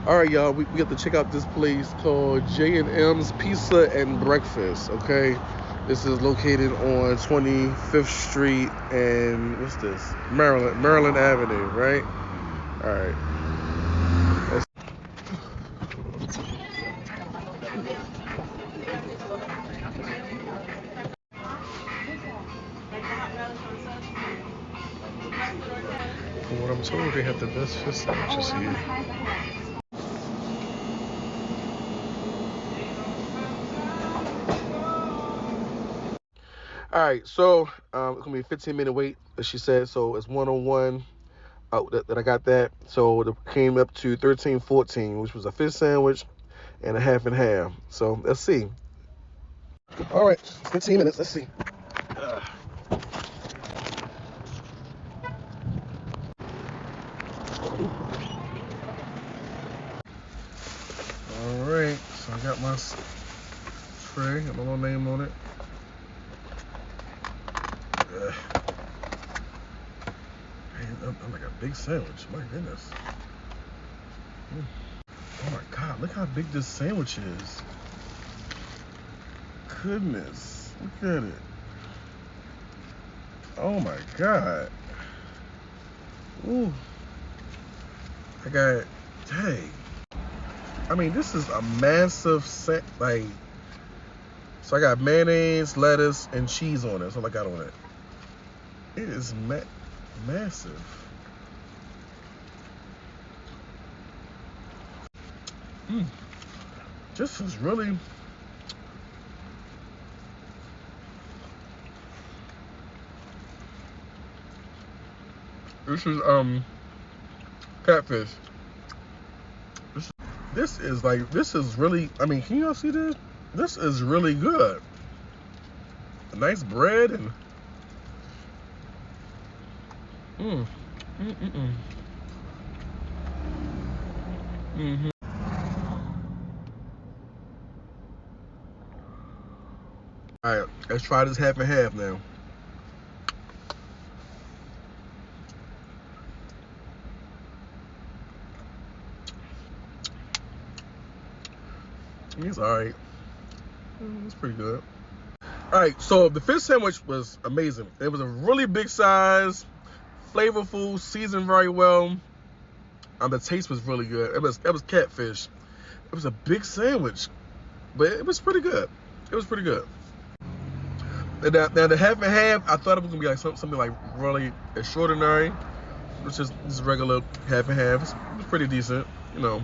All right, y'all. We have to check out this place called J&M's Pizza and Breakfast. Okay, this is located on 25th Street and what's this? Maryland Avenue, right? All right. From what I'm told, they have the best fish sandwiches here. All right, so it's gonna be a 15-minute wait, as she said. So it's 101. That I got that. So it came up to 13.14, which was a fish sandwich and a half and half. So let's see. All right, 15 minutes. Let's see. All right, so I got my tray, got my little name on it. Man, I'm like a big sandwich. My goodness. Oh my God, look how big this sandwich is. Goodness, look at it. Oh my God. Ooh. I got, dang. I mean, this is a massive set, like, so I got mayonnaise, lettuce, and cheese on it. That's all I got on it. It is massive. This is really, this is catfish. This is really, I mean, can y'all see this? This is really good. A nice bread and All right, let's try this half and half now. It's all right. It's pretty good. All right, so the fish sandwich was amazing. It was a really big size, flavorful, seasoned very well. The taste was really good. It was catfish. It was a big sandwich, but it was pretty good. It was pretty good. Now the half and half, I thought it was gonna be like something like really extraordinary, which is just regular half and half. It's pretty decent, you know.